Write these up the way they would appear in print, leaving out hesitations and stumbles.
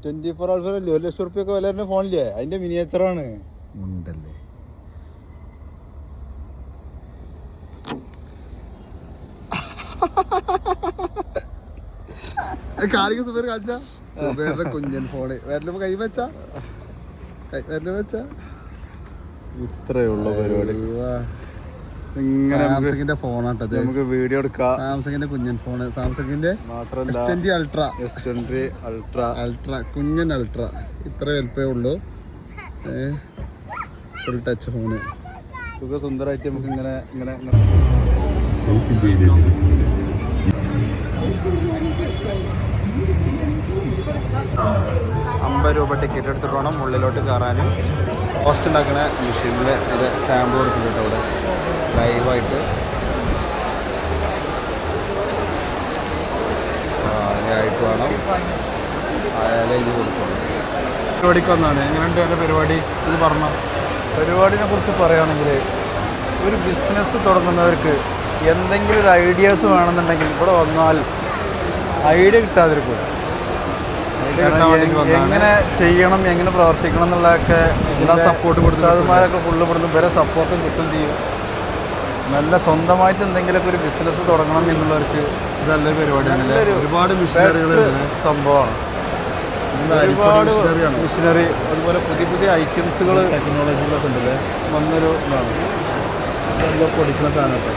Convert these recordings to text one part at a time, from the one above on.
24 hours 1,00,000 വില വരുന്ന ഫോണില്ലേ അതിന്റെ മിനിയേച്ചറാണ്. ഉണ്ടല്ലേ കാണിക്ക സുബേർ കാണിച്ച സുബേറിന്റെ കുഞ്ഞൻ ഫോണ് വരലും കൈ വെച്ചാ ഇത്രേ ഉള്ളൂ പരിപാടി. സാംസങ്ങിന്റെ ഫോണാട്ടത്. നമുക്ക് വീഡിയോ എടുക്കാം. സാംസങ്ങിന്റെ കുഞ്ഞൻ ഫോണ്, സാംസങ്ങിന്റെ S20 അൾട്ര കുഞ്ഞൻ അൾട്ര. ഇത്ര വലുപ്പേ ഉള്ളൂ. ഒരു ടച്ച് ഫോണ് സുഖസുന്ദരായിട്ട് നമുക്ക് ഇങ്ങനെ ഇങ്ങനെ 50 രൂപ ടിക്കറ്റ് എടുത്തിട്ട് വേണം ഉള്ളിലോട്ട് കയറാനും. പോസ്റ്റ് ഉണ്ടാക്കുന്ന മെഷീനിൽ ഇത് സാമ്പിൾ കൊടുക്കുന്നുണ്ട് അവിടെ ലൈവായിട്ട്. ആയിട്ട് വേണം അയാളെ ഇത് കൊടുക്കണം. പരിപാടിക്ക് വന്നാണ്. എങ്ങനെയുണ്ട് എൻ്റെ പരിപാടി? ഇത് പറഞ്ഞ പരിപാടിനെ കുറിച്ച് പറയുകയാണെങ്കിൽ ഒരു ബിസിനസ് തുടങ്ങുന്നവർക്ക് എന്തെങ്കിലും ഒരു ഐഡിയാസ് വേണമെന്നുണ്ടെങ്കിൽ ഇവിടെ വന്നാൽ ഐഡിയ കിട്ടാതിരിക്കും. എങ്ങനെ ചെയ്യണം, എങ്ങനെ പ്രവർത്തിക്കണം എന്നുള്ളതൊക്കെ എല്ലാ സപ്പോർട്ട് കൊടുത്താൽമാരൊക്കെ ഫുള്ള് ഇവിടുന്ന് വരെ സപ്പോർട്ടും കിട്ടും ചെയ്യും. നല്ല സ്വന്തമായിട്ട് എന്തെങ്കിലുമൊക്കെ ഒരു ബിസിനസ് തുടങ്ങണം എന്നുള്ളവർക്ക് നല്ലൊരു പരിപാടിയാണ്. ഒരുപാട് സംഭവമാണ്. ഒരുപാട് മിഷനറി, അതുപോലെ പുതിയ പുതിയ ഐറ്റംസുകൾ ടെക്നോളജികളൊക്കെ ഉണ്ടല്ലേ വന്നൊരു ഇതാണ്. ഇതെല്ലാം പൊടിക്കുന്ന സാധനമൊക്കെ.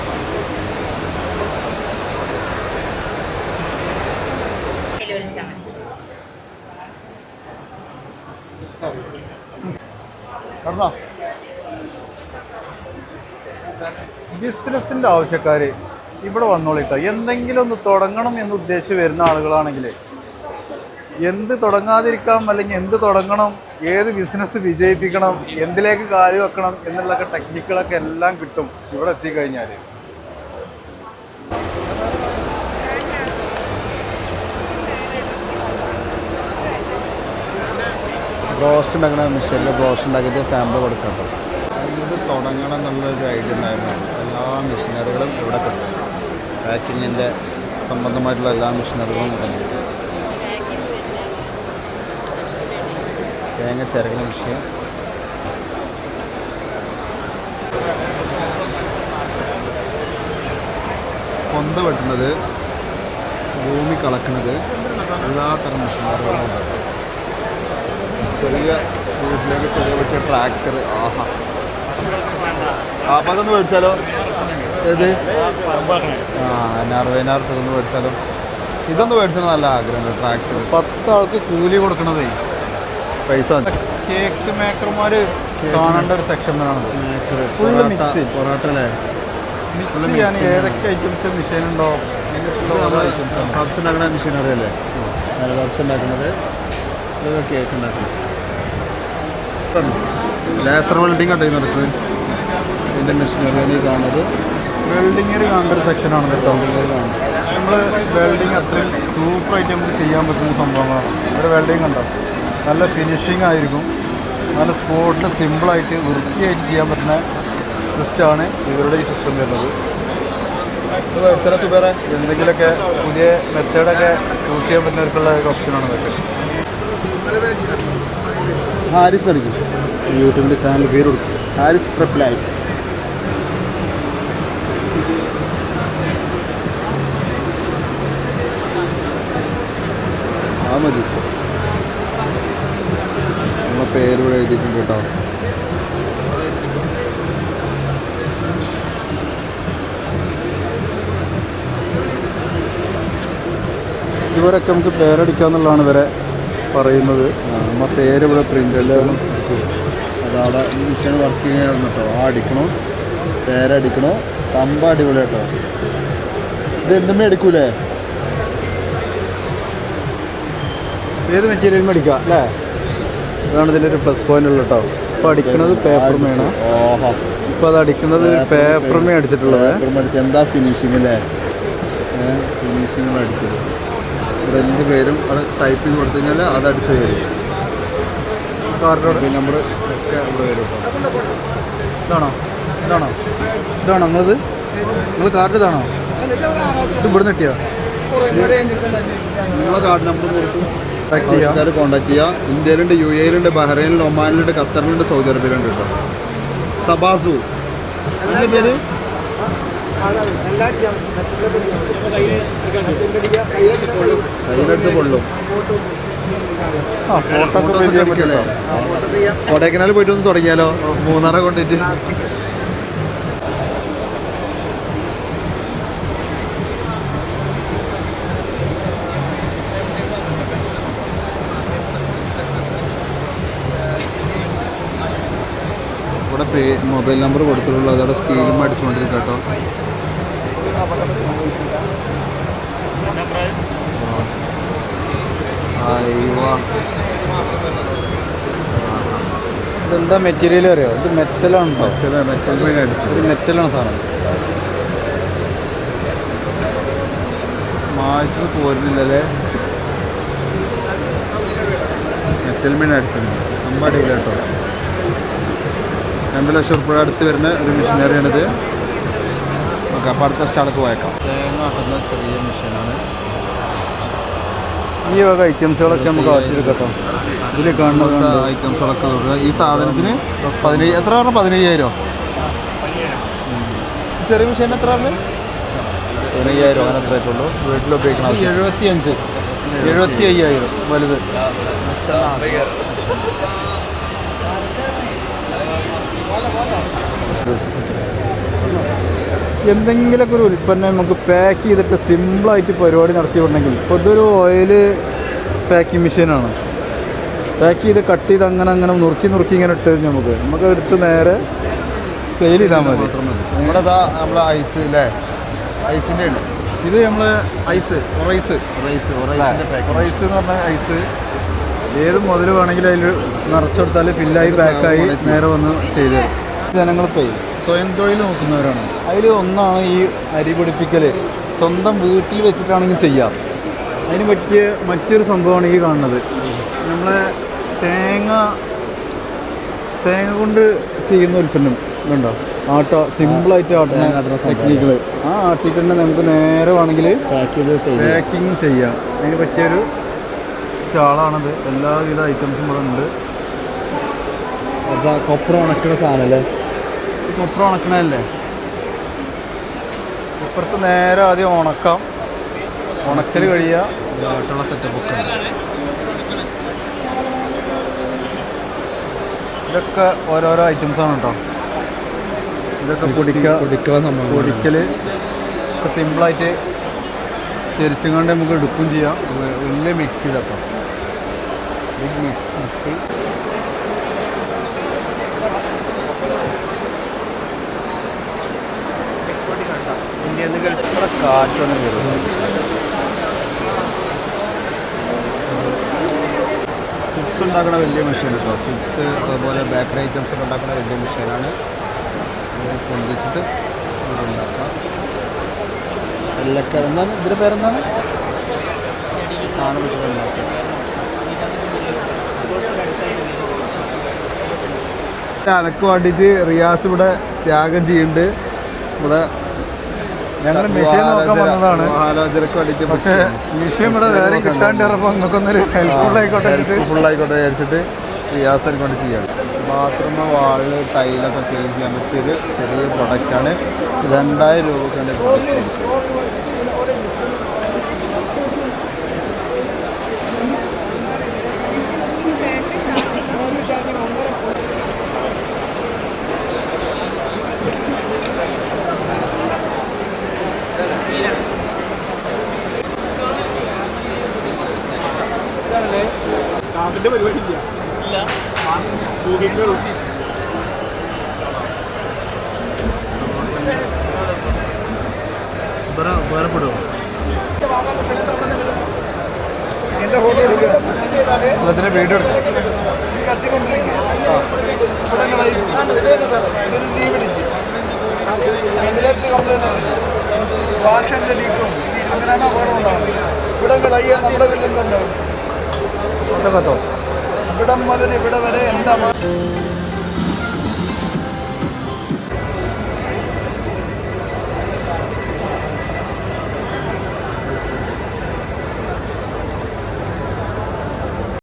ബിസിനസിൻ്റെ ആവശ്യക്കാർ ഇവിടെ വന്നോളിട്ടോ. എന്തെങ്കിലും ഒന്ന് തുടങ്ങണം എന്ന് ഉദ്ദേശിച്ച് വരുന്ന ആളുകളാണെങ്കിൽ എന്ത് തുടങ്ങാതിരിക്കാം, അല്ലെങ്കിൽ എന്ത് തുടങ്ങണം, ഏത് ബിസിനസ് വിജയിപ്പിക്കണം, എന്തിലേക്ക് കാല് വെക്കണം എന്നുള്ളൊക്കെ ടെക്നിക്കുകളൊക്കെ എല്ലാം കിട്ടും ഇവിടെ എത്തിക്കഴിഞ്ഞാൽ. ബ്രോസ്റ്റ് ഉണ്ടാക്കുന്ന മെഷീനിൽ ബ്രോസ്റ്റ് ഉണ്ടാക്കിയിട്ട് സാമ്പിൾ കൊടുക്കട്ടോ. ഇത് തുടങ്ങണം എന്നുള്ളൊരു ഐഡിയ ഉണ്ടായിരുന്നു. എല്ലാ മെഷീനറികളും ഇവിടെ കിട്ടും. പാക്കിങ്ങിൻ്റെ സംബന്ധമായിട്ടുള്ള എല്ലാ മെഷീനറികളും കിട്ടും. തേങ്ങ ചിരകുന്ന മെഷീൻ, കൊന്ത വെട്ടുന്നത്, ഭൂമി കളക്കുന്നത്, എല്ലാ തരം മെഷീനറികളും ഉണ്ട്. ചെറിയ വീട്ടിലേക്ക് ചെറിയ വെച്ച ട്രാക്ടർ. ആഹാ, അതൊന്ന് മേടിച്ചാലോ? ഏത് NR ഒന്ന് മേടിച്ചാലോ? ഇതൊന്ന് മേടിച്ചാൽ നല്ല ആഗ്രഹമുണ്ട്. ട്രാക്ടർ 10 ആൾക്ക് കൂലി കൊടുക്കണതേ പൈസ. കേക്ക് മേക്കർമാർ കാണേണ്ട ഒരു സെക്ഷനാണ്. ഫുള്ള് മിക്സ് പൊറോട്ട അല്ലേ? മിക്സ് ചെയ്യാൻ ഏതൊക്കെ ഐറ്റംസ് മെഷീൻ ഉണ്ടോ പബ്സ് ഉണ്ടാക്കുന്ന മെഷീനറി അല്ലേ? പബ്സ് ഉണ്ടാക്കുന്നത്, കേക്ക് ഉണ്ടാക്കുന്നത്. ലേസർ വെൽഡിങ് ഉണ്ട് ഇതിനടുത്ത്. ഇതിൻ്റെ മെഷീനറി കാണുന്നത് വെൽഡിങ്ങിൽ കാണേണ്ട ഒരു സെക്ഷനാണ് കേട്ടോ. നമ്മൾ വെൽഡിങ് അത്രയും സൂപ്പറായിട്ട് നമുക്ക് ചെയ്യാൻ പറ്റുന്ന സംഭവങ്ങളാണ്. ഒരു വെൽഡിങ് ഉണ്ടോ, നല്ല ഫിനിഷിംഗ് ആയിരിക്കും. നല്ല സ്പോട്ടിൽ സിമ്പിളായിട്ട് വൃത്തിയായിട്ട് ചെയ്യാൻ പറ്റുന്ന സിസ്റ്റമാണ് ഇവരുടെ ഈ സിസ്റ്റം വരുന്നത്. എന്തെങ്കിലുമൊക്കെ പുതിയ മെത്തേഡൊക്കെ ചൂസ് ചെയ്യാൻ പറ്റുന്നവർക്കുള്ള ഒരു ഓപ്ഷനാണ് ഇതൊക്കെ. ഹാരിസ് നടക്കും യൂട്യൂബിൻ്റെ ചാനൽ പേര് കൊടുക്കും. Haris prep life. ആ മതി. നമ്മളെ പേര് ഇവിടെ എഴുതിയിട്ടുണ്ട് കേട്ടോ. ഇവരൊക്കെ നമുക്ക് പേരടിക്കാന്നുള്ളതാണ് ഇവരെ പറയുന്നത്. നമ്മൾ പേര് ഇവിടെ പ്രിൻ്റ് എല്ലാം അതവിടെ മിഷൻ വർക്കിംഗ് ആയിരുന്നു കേട്ടോ. ആ അടിക്കണോ, പേരടിക്കണോ, സംഭവം അടിപൊളി കേട്ടോ. ഇത് എന്തുമ്മേ അടിക്കൂലേ? ഏത് മെറ്റീരിയലും അടിക്കാം അല്ലേ? അതാണ് ഇതിൻ്റെ ഒരു പ്ലസ് പോയിന്റ് ഉള്ളത് കേട്ടോ. ഇപ്പോൾ അടിക്കുന്നത് പേപ്പറുമേണ്. ഓഹോ, ഇപ്പോൾ അത് അടിക്കുന്നത് പേപ്പറുമേ അടിച്ചിട്ടുള്ളത്. എന്താ ഫിനിഷിങ് അല്ലേ? ഫിനിഷിങ്ങൾ അടിക്കുന്നത്. ഇവിടെ എന്ത് പേരും അത് ടൈപ്പ് ചെയ്ത് കൊടുത്തു കഴിഞ്ഞാൽ അത് അടിച്ച് വരും. കാർഡ് നമ്പർ ഒക്കെ ഇവിടെ വരും കേട്ടോ. ഇതാണോ നിങ്ങളത്? നിങ്ങൾ കാർഡ് ഇതാണോ? ഇത് ഇവിടെ നെട്ടിയോ? നിങ്ങളെ കാർഡ് നമ്പർ കൊടുക്കും. ആവശ്യക്കാർ കോൺടാക്ട് ചെയ്യുക. ഇന്ത്യയിലുണ്ട്, യു എയിലുണ്ട്, ബഹ്റൈനിലുണ്ട്, ഒമാനിലുണ്ട്, ഖത്തറിലുണ്ട്, സൗദി അറേബ്യയിലുണ്ട് കേട്ടോ. സബാസു അതിൻ്റെ പേര് കയ്യിലടിച്ച് കൊള്ളും. കൊടൈക്കനാൽ പോയിട്ട് ഒന്ന് തുടങ്ങിയാലോ, മൂന്നാറെ കൊണ്ടിട്ട്. ഇവിടെ മൊബൈൽ നമ്പർ കൊടുത്തിട്ടുള്ളൂ, അതോടെ സ്കെയിലും അടിച്ചുകൊണ്ടിരിക്കുക കേട്ടോ. ഇതെന്താ മെറ്റീരിയൽ അറിയോ? ഇത് മെറ്റലാണ്. മെറ്റലാണ് സാധനം. മായ്ച്ചത് പോരുന്നില്ലല്ലേ? മെറ്റൽ മീൻ അടിച്ചത് സംഭവം അടിയില്ല കേട്ടോ. 2 ലക്ഷം രൂപ അടുത്ത് വരുന്ന ഒരു മെഷീനറിയാണിത്. ഓക്കെ, അപ്പോൾ അടുത്ത സ്റ്റാൾക്ക് പോയേക്കാം. തേങ്ങ ആട്ടുന്ന ചെറിയ മെഷീനാണ്. ഈ വക ഐറ്റംസുകളൊക്കെ നമുക്ക് ആട്ടിയെടുക്കാം. ഇതിൽ കാണുന്ന ഐറ്റംസുകളൊക്കെ നോക്കുക. ഈ സാധനത്തിന് 15 എത്ര പറഞ്ഞാൽ 15,000. ചെറിയ മെഷീൻ എത്ര പറഞ്ഞാൽ 15,000 അങ്ങനെ എത്ര ആയിട്ടുള്ളൂ. വീട്ടിൽ ഉപയോഗിക്കണം. 75 75,000 വലുത്. എന്തെങ്കിലുമൊക്കെ ഒരു ഉൽപ്പന്നം നമുക്ക് പാക്ക് ചെയ്തിട്ട് സിമ്പിളായിട്ട് പരിപാടി നടത്തിയിട്ടുണ്ടെങ്കിൽ, ഇപ്പോൾ ഇതൊരു ഓയിൽ പാക്കിംഗ് മെഷീനാണ്. പാക്ക് ചെയ്ത് കട്ട് ചെയ്ത് അങ്ങനെ നുറുക്കി ഇങ്ങനെ ഇട്ട് നമുക്ക് എടുത്ത് നേരെ സെയിൽ ചെയ്താൽ മതി. നമ്മുടെ നമ്മളെ ഐസ് അല്ലേ, ഐസിൻ്റെ ഉണ്ട് ഇത്. നമ്മൾ റൈസ് എന്ന് പറഞ്ഞാൽ ഐസ് ഏത് മുതൽ വേണമെങ്കിലും അതിൽ നിറച്ചെടുത്താൽ ഫില്ലായി പാക്കായി നേരെ വന്ന് ചെയ്ത് ജനങ്ങളിപ്പോൾ സ്വയം തൊഴിൽ നോക്കുന്നവരാണ്. അതിൽ ഒന്നാണ് ഈ അരി പൊടിപ്പിക്കൽ. സ്വന്തം വീട്ടിൽ വെച്ചിട്ടാണെങ്കിൽ ചെയ്യാം. അതിന് പറ്റിയ മറ്റൊരു സംഭവമാണ് ഈ കാണുന്നത്. നമ്മളെ തേങ്ങ കൊണ്ട് ചെയ്യുന്ന ഉൽപ്പന്നം ഇതുണ്ടോ? സിമ്പിളായിട്ട് ആട്ടുന്ന ടെക്നിക്കുകൾ. ആ ആട്ടിട്ട് തന്നെ നമുക്ക് നേരെ വേണമെങ്കിൽ പാക്കിങ് ചെയ്യാം. അതിന് പറ്റിയൊരു സ്റ്റാളാണത്. എല്ലാവിധ ഐറ്റംസും ഇവിടെ ഉണ്ട്. അതാ കൊപ്ര ഉണക്കുന്ന സാധനമല്ലേ? കൊപ്ര ഉണക്കണല്ലേ? ഇപ്പുറത്ത് നേരെ ആദ്യം ഉണക്കാം. ഉണക്കൽ കഴിയുക. സെറ്റപ്പ് ഒക്കെ ഇതൊക്കെ ഓരോരോ ഐറ്റംസാണ് കേട്ടോ. ഇതൊക്കെ പൊടിക്കൽ സിമ്പിളായിട്ട് ചെരിച്ചും കൊണ്ട് നമുക്ക് എടുക്കുകയും ചെയ്യാം. വലിയ മിക്സി ഇതൊക്കെ മിക്സി. കാറ്റൊന്നും വരും. ചിപ്സ് ഉണ്ടാക്കുന്ന വലിയ മെഷീൻ കേട്ടോ. ചിപ്സ് അതുപോലെ ബേക്കറി ഐറ്റംസ് ഒക്കെ ഉണ്ടാക്കുന്ന വലിയ മെഷീനാണ്. പൊന്തിച്ചിട്ട് ഇവിടെ ഉണ്ടാക്കാം. എല്ലക്കര എന്താണ് ഇതിൻ്റെ പേരെന്താണ്? സാധനം വെച്ചിട്ട് ഉണ്ടാക്കാം. അനക്ക് വേണ്ടിയിട്ട് റിയാസ് ഇവിടെ ത്യാഗം ചെയ്യുന്നുണ്ട്. ഇവിടെ ഞങ്ങൾ മെഷീൻ നോക്കാൻ വന്നതാണ്. ആലോചനക്ക് വേണ്ടിയിട്ട്. പക്ഷേ മെഷീൻ ഇവിടെ വേറെ കിട്ടാണ്ടിറപ്പോൾ നിങ്ങൾക്കൊന്നൊരു ഹെൽപ്ഫുള്ളായിക്കോട്ടെ വിചാരിച്ചിട്ട് റിയാസിനെ കൊണ്ട് ചെയ്യാണ്. ബാത്റൂം വാള് ടൈലൊക്കെ ക്ലീൻ ചെയ്യാൻ പറ്റിയൊരു ചെറിയ പ്രൊഡക്റ്റാണ്. 2000 രൂപയ്ക്കാണ് പ്രൊഡക്റ്റ്. അതിന്റെ പരിപാടി ഇല്ല. ഉപകാരപ്പെടുമോ? എന്റെ ഫോട്ടോ എടുക്കുക. അതിന് വീഡിയോ എടുക്കാം. കത്തിക്കൊണ്ടിരിക്കുക. തീ പിടിച്ച് റെഗുലേറ്റർ കംപ്ലൈൻറ്റ് വാഷൻ്റെ ലീക്കും അങ്ങനെയാണ് അപകടം ഉണ്ടാകുന്നത്. ഇവിടങ്ങൾ അയ്യ നമ്മുടെ വീട്ടിൽ എന്തുണ്ടാവും? ഇവിടം മുതൽ ഇവിടെ വരെ എന്താ